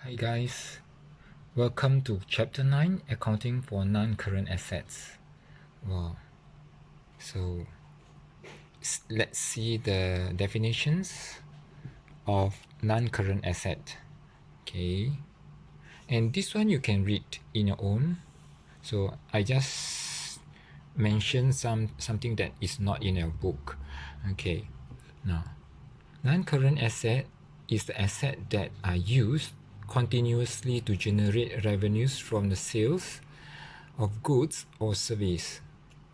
Hi guys, welcome to Chapter 9, Accounting for Non-Current Assets. Wow. So let's see the definitions of non-current asset. Okay. And this one you can read in your own. So I just mentioned something that is not in your book. Okay. Now, non-current asset is the asset that are used continuously to generate revenues from the sales of goods or service.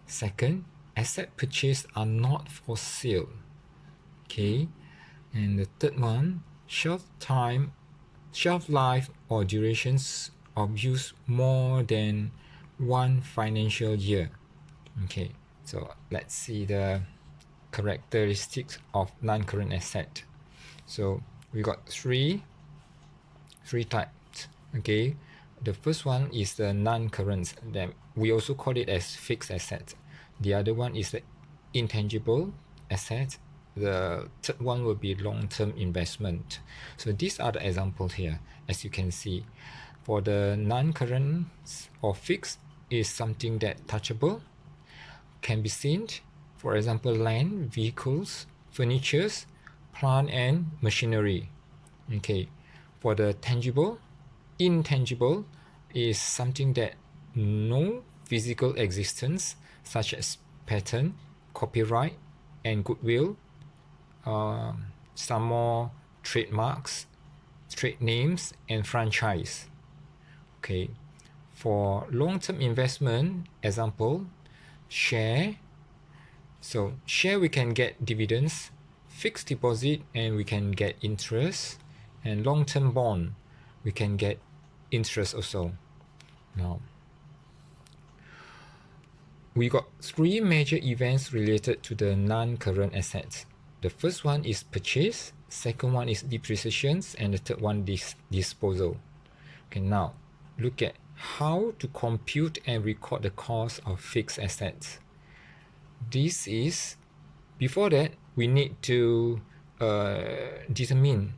Second, asset purchased are not for sale. Okay. And the third one, shelf life or durations of use more than one financial year. Okay. So let's see the characteristics of non-current asset. So we got three types. Okay. The first one is the non-current, that we also call it as fixed asset. The other one is the intangible asset. The third one will be long-term investment. So these are the examples here. As you can see, for the non-current or fixed is something that touchable, can be seen. For example, land, vehicles, furnitures, plant and machinery. Okay. For the intangible is something that no physical existence, such as patent, copyright, and goodwill. Some more trademarks, trade names, and franchise. Okay. For long-term investment, example, share. So share we can get dividends, fixed deposit, and we can get interest, and long-term bond we can get interest also. Now, we got three major events related to the non-current assets. The first one is purchase, second one is depreciation, and the third one is disposal. Okay, now look at how to compute and record the cost of fixed assets. This is, before that, we need to determine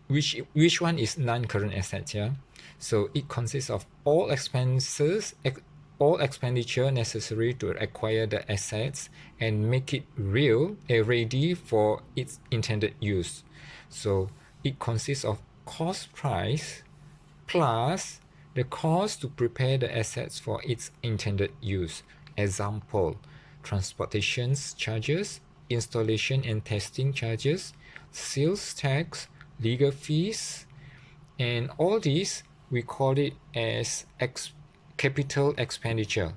which one is non-current assets. Yeah, so it consists of all expenditure necessary to acquire the assets and make it ready for its intended use. So it consists of cost price plus the cost to prepare the assets for its intended use. Example, transportation charges, installation and testing charges, sales tax, legal fees, and all these we call it as capital expenditure.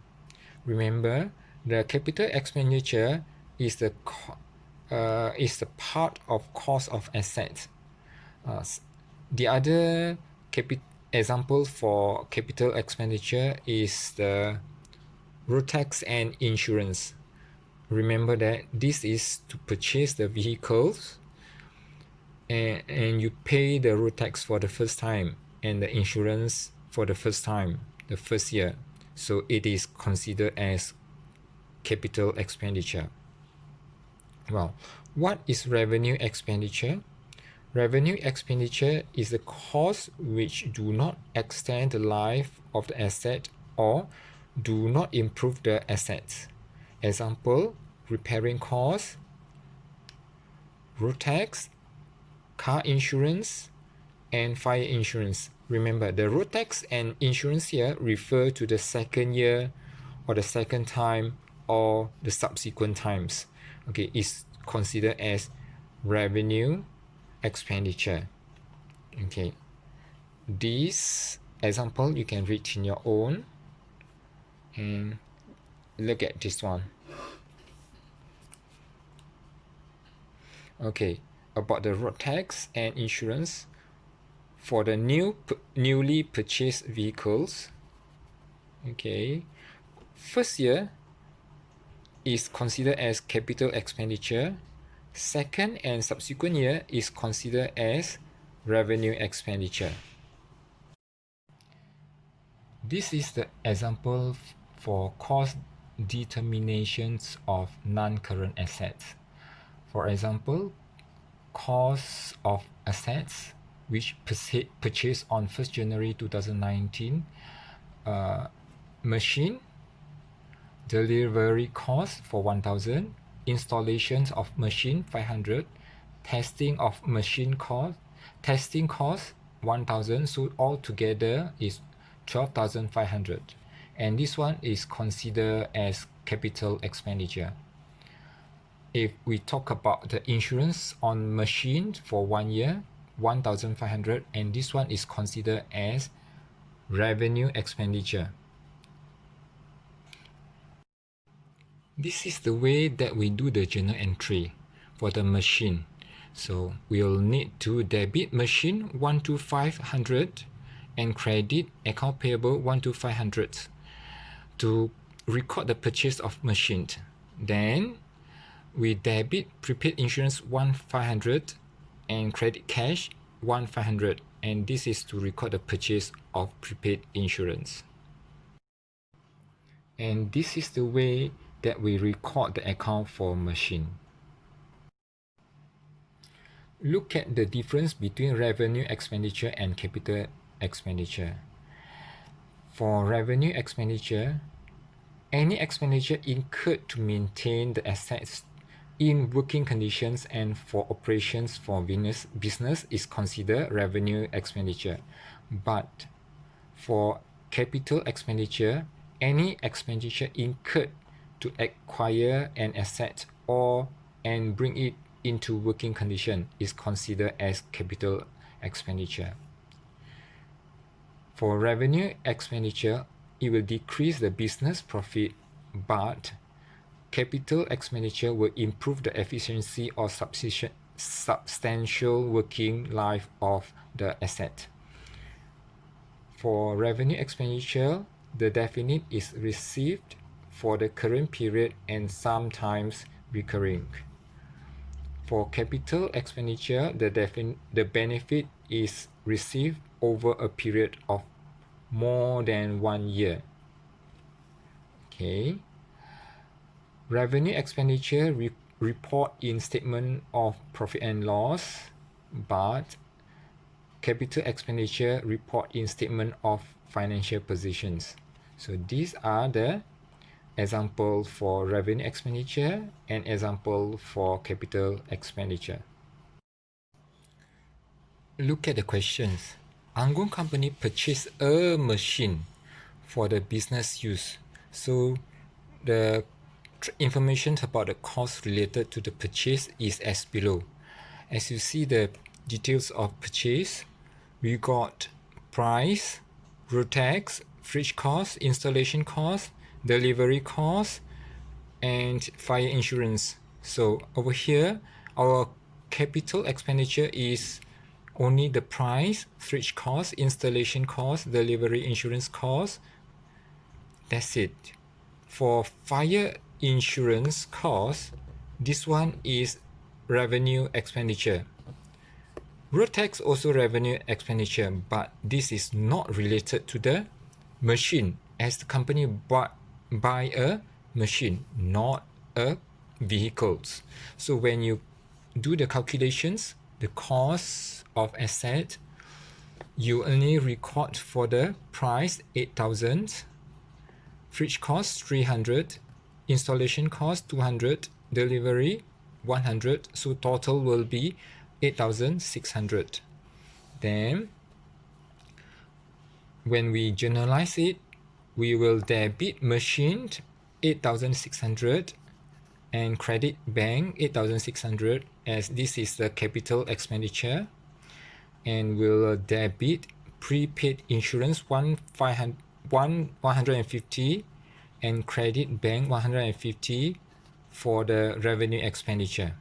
Remember, the capital expenditure is the part of cost of assets. The other example for capital expenditure is the road tax and insurance. Remember that this is to purchase the vehicles, and you pay the road tax for the first time and the insurance for the first time, the first year. So it is considered as capital expenditure. Well, what is revenue expenditure? Revenue expenditure is the costs which do not extend the life of the asset or do not improve the assets. Example, repairing costs, road tax, car insurance, and fire insurance. Remember, the road tax and insurance here refer to the second year or the second time or the subsequent times. Okay, it's considered as revenue expenditure. Okay, this example you can read in your own, and look at this one. Okay, about the road tax and insurance for the newly purchased vehicles. Okay, first year is considered as capital expenditure. Second and subsequent year is considered as revenue expenditure. This is the example for cost determinations of non-current assets. For example, cost of assets which purchased on 1st January 2019, machine, delivery cost for 1,000, installations of machine 500, testing of machine cost, testing cost 1,000, so altogether is 12,500, and this one is considered as capital expenditure. If we talk about the insurance on machine for 1 year, 1,500, and this one is considered as revenue expenditure. This is the way that we do the journal entry for the machine. So we'll need to debit machine 1,500 and credit account payable 1,500 to record the purchase of machine. Then we debit prepaid insurance 1,500 and credit cash 1,500, and this is to record the purchase of prepaid insurance. And this is the way that we record the account for machine. Look at the difference between revenue expenditure and capital expenditure. For revenue expenditure, any expenditure incurred to maintain the assets in working conditions and for operations for business is considered revenue expenditure. But for capital expenditure, any expenditure incurred to acquire an asset and bring it into working condition is considered as capital expenditure. For revenue expenditure, it will decrease the business profit, but capital expenditure will improve the efficiency or substantial working life of the asset. For revenue expenditure, the definite is received for the current period and sometimes recurring. For capital expenditure, the benefit is received over a period of more than 1 year. Okay. Revenue expenditure report in statement of profit and loss, but capital expenditure report in statement of financial positions. So these are the example for revenue expenditure and example for capital expenditure. Look at the questions. Anggun company purchased a machine for the business use. So the information about the cost related to the purchase is as below. As you see the details of purchase, we got price, road tax, fridge cost, installation cost, delivery cost, and fire insurance. So over here, our capital expenditure is only the price, fridge cost, installation cost, delivery insurance cost. That's it. For fire insurance cost, this one is revenue expenditure. Road tax also revenue expenditure, but this is not related to the machine, as the company buy a machine, not a vehicles. So when you do the calculations, the cost of asset, you only record for the price 8,000, fridge cost 300, installation cost 200, delivery 100, so total will be 8,600. Then when we generalize it, we will debit machine 8,600 and credit bank 8,600, as this is the capital expenditure, and we'll debit prepaid insurance 150 and credit bank 150 for the revenue expenditure.